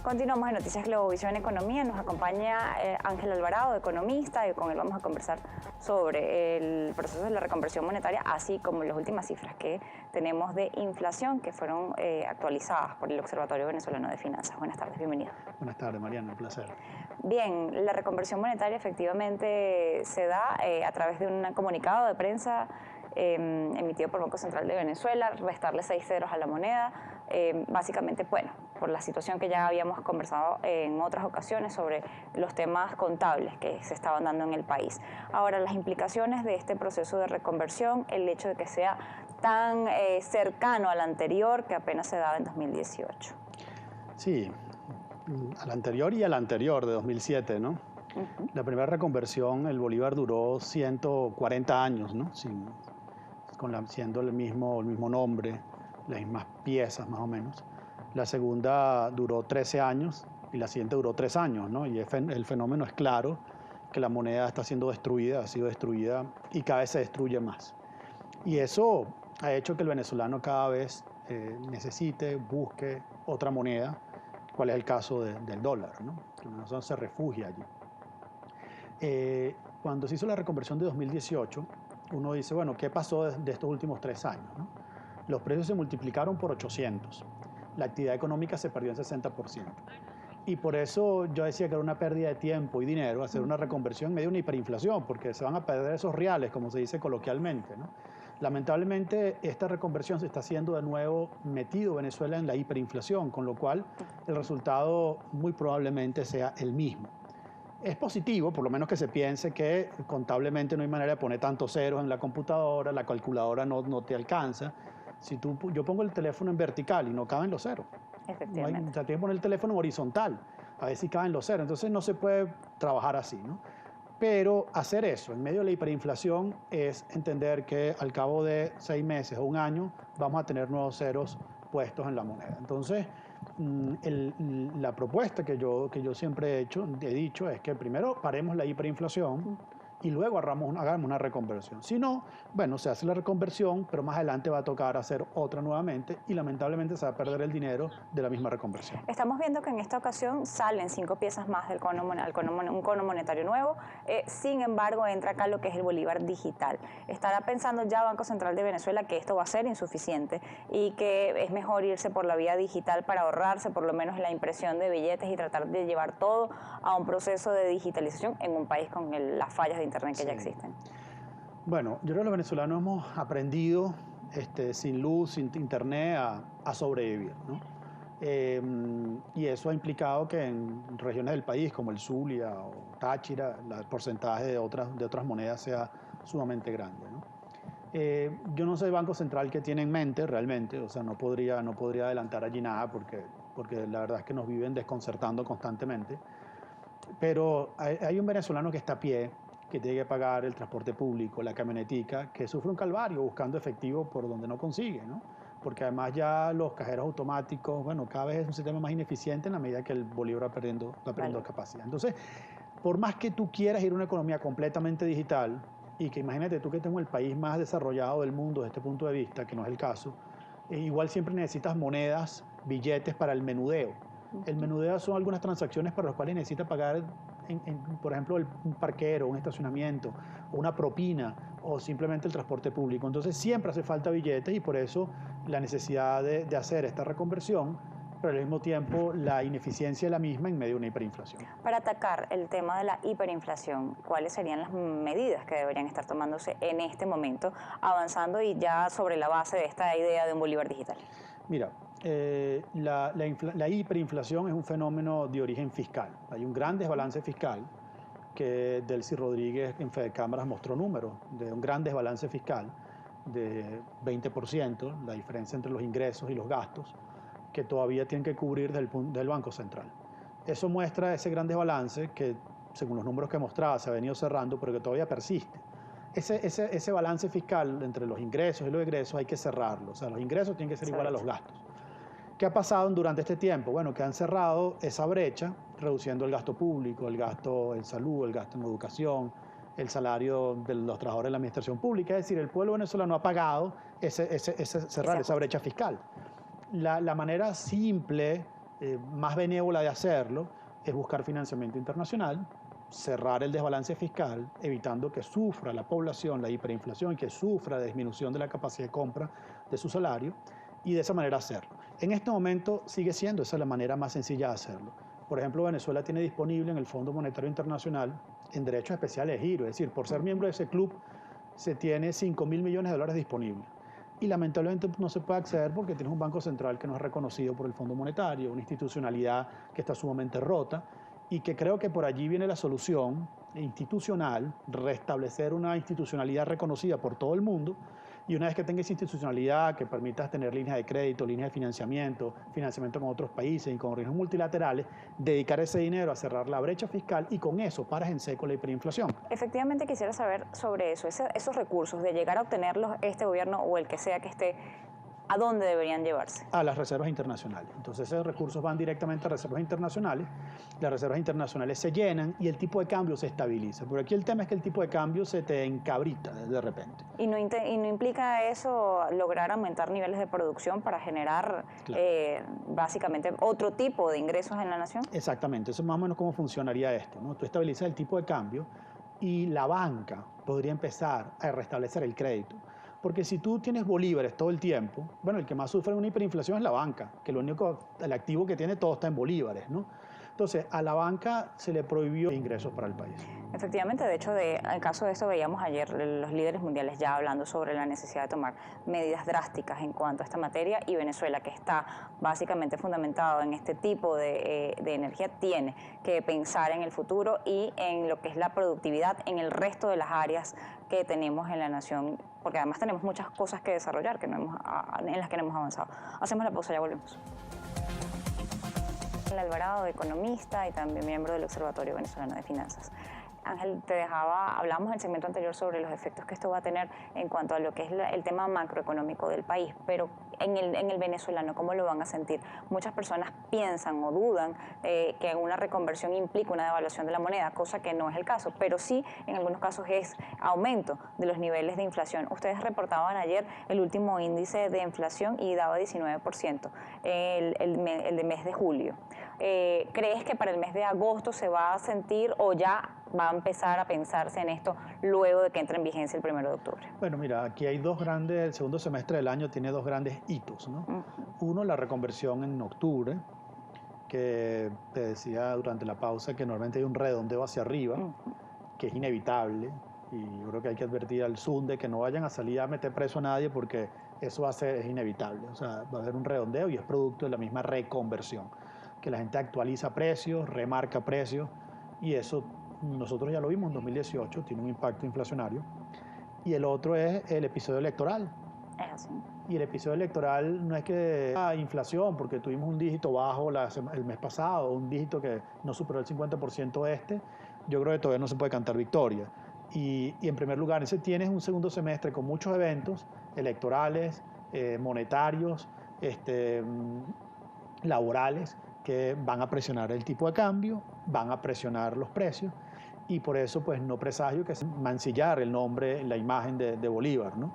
Continuamos en Noticias Globovisión Economía. Nos acompaña Ángel Alvarado, economista, y con él vamos a conversar sobre el proceso de la reconversión monetaria, así como las últimas cifras que tenemos de inflación que fueron actualizadas por el Observatorio Venezolano de Finanzas. Buenas tardes, bienvenido. Buenas tardes, Mariana, un placer. Bien, la reconversión monetaria efectivamente se da a través de un comunicado de prensa emitido por Banco Central de Venezuela, restarle 6 ceros a la moneda, básicamente, bueno, por la situación que ya habíamos conversado en otras ocasiones sobre los temas contables que se estaban dando en el país. Ahora, las implicaciones de este proceso de reconversión, el hecho de que sea tan cercano al anterior que apenas se daba en 2018. Sí, al anterior y al anterior de 2007, ¿no? La primera reconversión, el Bolívar duró 140 años, ¿no? Siendo el mismo nombre, las mismas piezas más o menos. La segunda duró 13 años y la siguiente duró 3 años, ¿no? Y el fenómeno es claro, que la moneda está siendo destruida, ha sido destruida y cada vez se destruye más. Y eso ha hecho que el venezolano cada vez necesite, busque otra moneda, cuál es el caso del dólar, ¿no? Que el venezolano se refugia allí. Cuando se hizo la reconversión de 2018, uno dice, bueno, ¿qué pasó de estos últimos 3 años, ¿no? Los precios se multiplicaron por 800. La actividad económica se perdió en 60%. Y por eso yo decía que era una pérdida de tiempo y dinero hacer una reconversión en medio de una hiperinflación, porque se van a perder esos reales, como se dice coloquialmente, ¿no? Lamentablemente, esta reconversión se está haciendo de nuevo metido Venezuela en la hiperinflación, con lo cual el resultado muy probablemente sea el mismo. Es positivo, por lo menos que se piense que contablemente no hay manera de poner tantos ceros en la computadora, la calculadora no te alcanza. Yo pongo el teléfono en vertical y no caben los ceros. Efectivamente. O sea, tienes que poner el teléfono en horizontal, a ver si caben los ceros. Entonces no se puede trabajar así, ¿no? Pero hacer eso en medio de la hiperinflación es entender que al cabo de 6 meses o un año vamos a tener nuevos ceros puestos en la moneda. Entonces, la propuesta que yo siempre he dicho es que primero paremos la hiperinflación y luego hagamos una reconversión. Si no, bueno, se hace la reconversión, pero más adelante va a tocar hacer otra nuevamente y lamentablemente se va a perder el dinero de la misma reconversión. Estamos viendo que en esta ocasión salen 5 piezas más del un cono monetario nuevo. Sin embargo, entra acá lo que es el Bolívar digital. ¿Estará pensando ya Banco Central de Venezuela que esto va a ser insuficiente y que es mejor irse por la vía digital para ahorrarse por lo menos la impresión de billetes y tratar de llevar todo a un proceso de digitalización en un país con las fallas de Internet que ya existen? Bueno, yo creo que los venezolanos hemos aprendido sin luz, sin Internet, a sobrevivir, ¿no? Y eso ha implicado que en regiones del país como el Zulia o Táchira, el porcentaje de otras monedas sea sumamente grande, ¿no? Yo no sé el Banco Central qué tiene en mente realmente, o sea, no podría adelantar allí nada porque la verdad es que nos viven desconcertando constantemente. Pero hay un venezolano que está a pie, que tiene que pagar el transporte público, la camionetica, que sufre un calvario buscando efectivo por donde no consigue, ¿no? Porque además ya los cajeros automáticos, bueno, cada vez es un sistema más ineficiente en la medida que el bolívar va perdiendo capacidad. Entonces, por más que tú quieras ir a una economía completamente digital, y que imagínate tú que tengo el país más desarrollado del mundo desde este punto de vista, que no es el caso, igual siempre necesitas monedas, billetes para el menudeo. El menudeo son algunas transacciones para las cuales necesita pagar, por ejemplo, un parquero, un estacionamiento, una propina o simplemente el transporte público. Entonces siempre hace falta billetes y por eso la necesidad de hacer esta reconversión, pero al mismo tiempo la ineficiencia de la misma en medio de una hiperinflación. Para atacar el tema de la hiperinflación, ¿cuáles serían las medidas que deberían estar tomándose en este momento, avanzando y ya sobre la base de esta idea de un Bolívar digital? Mira, la hiperinflación es un fenómeno de origen fiscal. Hay un gran desbalance fiscal que Delcy Rodríguez en Fede Cámaras mostró números de un gran desbalance fiscal de 20%, la diferencia entre los ingresos y los gastos, que todavía tienen que cubrir del Banco Central. Eso muestra ese gran desbalance que, según los números que mostraba, se ha venido cerrando, pero que todavía persiste. Ese balance fiscal entre los ingresos y los egresos hay que cerrarlo. O sea, los ingresos tienen que ser igual a los gastos. ¿Qué ha pasado durante este tiempo? Bueno, que han cerrado esa brecha, reduciendo el gasto público, el gasto en salud, el gasto en educación, el salario de los trabajadores de la administración pública. Es decir, el pueblo venezolano ha pagado cerrar esa brecha fiscal. La manera simple más benévola de hacerlo es buscar financiamiento internacional, cerrar el desbalance fiscal, evitando que sufra la población la hiperinflación y que sufra la disminución de la capacidad de compra de su salario, y de esa manera hacerlo. En este momento sigue siendo esa la manera más sencilla de hacerlo. Por ejemplo, Venezuela tiene disponible en el Fondo Monetario Internacional en derechos especiales de giro, es decir, por ser miembro de ese club se tiene $5.000 millones disponibles. Y lamentablemente no se puede acceder porque tienes un Banco Central que no es reconocido por el Fondo Monetario, una institucionalidad que está sumamente rota, y que creo que por allí viene la solución institucional, restablecer una institucionalidad reconocida por todo el mundo, y una vez que tengas institucionalidad que permitas tener líneas de crédito, líneas de financiamiento, financiamiento con otros países y con organismos multilaterales, dedicar ese dinero a cerrar la brecha fiscal y con eso paras en seco la hiperinflación. Efectivamente quisiera saber sobre eso, esos recursos, de llegar a obtenerlos este gobierno o el que sea que esté, ¿a dónde deberían llevarse? A las reservas internacionales. Entonces esos recursos van directamente a reservas internacionales, las reservas internacionales se llenan y el tipo de cambio se estabiliza. Pero aquí el tema es que el tipo de cambio se te encabrita de repente. ¿Y no implica eso lograr aumentar niveles de producción para generar Claro. básicamente otro tipo de ingresos en la nación? Exactamente, eso es más o menos cómo funcionaría esto, ¿no? Tú estabilizas el tipo de cambio y la banca podría empezar a restablecer el crédito. Porque si tú tienes bolívares todo el tiempo, bueno, el que más sufre una hiperinflación es la banca, que el activo que tiene todo está en bolívares, ¿no? Entonces, a la banca se le prohibió ingresos para el país. Efectivamente, de hecho, en caso de esto veíamos ayer los líderes mundiales ya hablando sobre la necesidad de tomar medidas drásticas en cuanto a esta materia, y Venezuela, que está básicamente fundamentado en este tipo de energía, tiene que pensar en el futuro y en lo que es la productividad en el resto de las áreas que tenemos en la nación, porque además tenemos muchas cosas que desarrollar en las que no hemos avanzado. Hacemos la pausa, ya volvemos. Alvarado, economista y también miembro del Observatorio Venezolano de Finanzas. Ángel, hablamos en el segmento anterior sobre los efectos que esto va a tener en cuanto a lo que es el tema macroeconómico del país, pero en el venezolano, ¿cómo lo van a sentir? Muchas personas piensan o dudan que una reconversión implica una devaluación de la moneda, cosa que no es el caso, pero sí en algunos casos es aumento de los niveles de inflación. Ustedes reportaban ayer el último índice de inflación y daba 19%, el de mes de julio. ¿Crees que para el mes de agosto se va a sentir o ya va a empezar a pensarse en esto luego de que entre en vigencia el 1 de octubre? Bueno, mira, aquí hay el segundo semestre del año tiene dos grandes hitos, ¿no? Uno, la reconversión en octubre, que te decía durante la pausa que normalmente hay un redondeo hacia arriba, que es inevitable, y yo creo que hay que advertir al SUNDE que no vayan a salir a meter preso a nadie porque eso es inevitable, o sea, va a haber un redondeo y es producto de la misma reconversión, que la gente actualiza precios, remarca precios, y eso nosotros ya lo vimos en 2018, tiene un impacto inflacionario. Y el otro es el episodio electoral. Es así. Y el episodio electoral no es que inflación, porque tuvimos un dígito bajo el mes pasado, un dígito que no superó el 50% yo creo que todavía no se puede cantar victoria. Y en primer lugar, tienes un segundo semestre con muchos eventos electorales, monetarios, laborales, que van a presionar el tipo de cambio, van a presionar los precios, y por eso pues no presagio que es mancillar el nombre, la imagen de Bolívar, ¿no?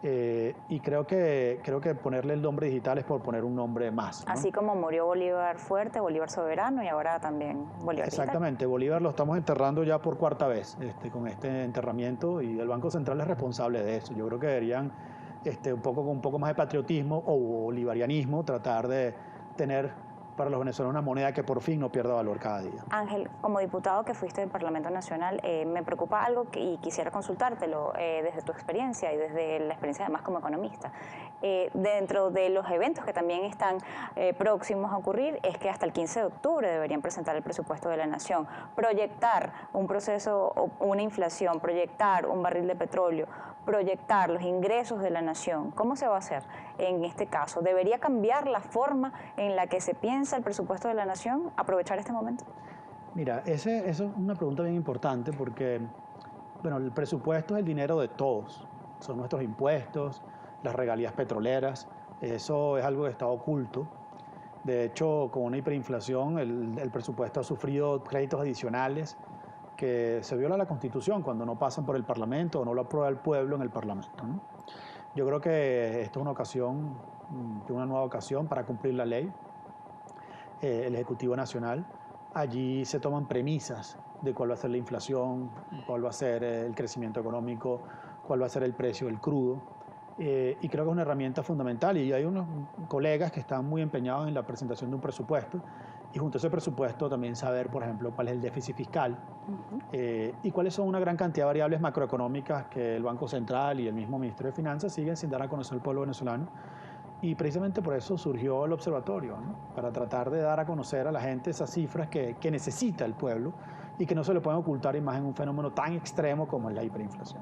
Y creo que ponerle el nombre digital es por poner un nombre más, ¿no? Así como murió Bolívar fuerte, Bolívar soberano, y ahora también Bolívar Exactamente, digital. Bolívar lo estamos enterrando ya por cuarta vez con este enterramiento, y el Banco Central es responsable de eso. Yo creo que deberían con un poco más de patriotismo o bolivarianismo tratar de tener para los venezolanos una moneda que por fin no pierda valor cada día. Ángel, como diputado que fuiste del Parlamento Nacional, me preocupa algo y quisiera consultártelo desde tu experiencia y desde la experiencia además como economista. Dentro de los eventos que también están próximos a ocurrir es que hasta el 15 de octubre deberían presentar el presupuesto de la Nación, proyectar un proceso, una inflación, proyectar un barril de petróleo, proyectar los ingresos de la Nación. ¿Cómo se va a hacer en este caso? ¿Debería cambiar la forma en la que se piensa el presupuesto de la Nación? ¿Aprovechar este momento? Mira, eso es una pregunta bien importante porque, bueno, el presupuesto es el dinero de todos. Son nuestros impuestos, las regalías petroleras. Eso es algo que está oculto. De hecho, con una hiperinflación, el presupuesto ha sufrido créditos adicionales que se viola la Constitución cuando no pasan por el Parlamento o no lo aprueba el pueblo en el Parlamento, ¿no? Yo creo que esta es una nueva ocasión para cumplir la ley. el Ejecutivo Nacional. Allí se toman premisas de cuál va a ser la inflación, cuál va a ser el crecimiento económico, cuál va a ser el precio del crudo. Y creo que es una herramienta fundamental. Y hay unos colegas que están muy empeñados en la presentación de un presupuesto y junto a ese presupuesto también saber, por ejemplo, cuál es el déficit fiscal y cuáles son una gran cantidad de variables macroeconómicas que el Banco Central y el mismo Ministerio de Finanzas siguen sin dar a conocer al pueblo venezolano. Y precisamente por eso surgió el observatorio, ¿no? Para tratar de dar a conocer a la gente esas cifras que necesita el pueblo y que no se le pueden ocultar, y más en un fenómeno tan extremo como es la hiperinflación.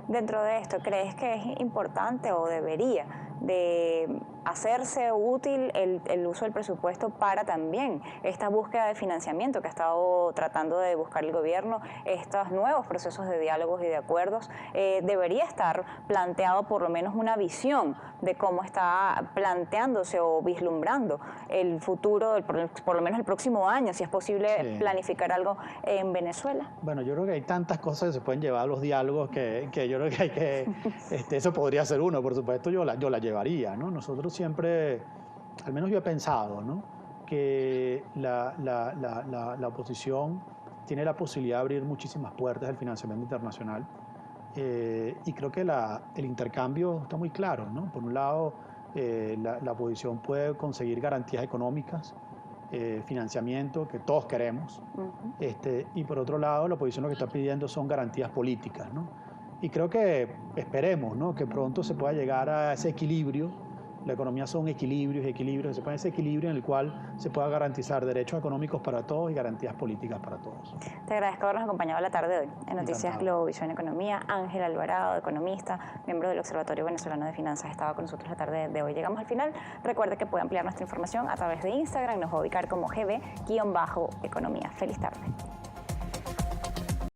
Dentro de esto, ¿crees que es importante o debería de hacerse útil el uso del presupuesto para también esta búsqueda de financiamiento que ha estado tratando de buscar el gobierno, estos nuevos procesos de diálogos y de acuerdos? Debería estar planteado por lo menos una visión de cómo está planteándose o vislumbrando el futuro, por lo menos el próximo año, si es posible planificar algo en Venezuela. Bueno, yo creo que hay tantas cosas que se pueden llevar a los diálogos que yo creo que hay que, eso podría ser uno, por supuesto, yo la llevaría, ¿no? Nosotros siempre, al menos yo he pensado, ¿no? Que la oposición tiene la posibilidad de abrir muchísimas puertas del financiamiento internacional y creo que el intercambio está muy claro, ¿no? Por un lado, la oposición puede conseguir garantías económicas, financiamiento que todos queremos, y por otro lado la oposición lo que está pidiendo son garantías políticas, ¿no? Y creo que esperemos, ¿no? Que pronto se pueda llegar a ese equilibrio. La economía son equilibrios y equilibrios, se pone ese equilibrio en el cual se pueda garantizar derechos económicos para todos y garantías políticas para todos. Te agradezco habernos acompañado la tarde de hoy en Noticias Globovisión Economía. Ángel Alvarado, economista, miembro del Observatorio Venezolano de Finanzas, estaba con nosotros la tarde de hoy. Llegamos al final. Recuerde que puede ampliar nuestra información a través de Instagram. Nos va a ubicar como GB_Economía. Feliz tarde.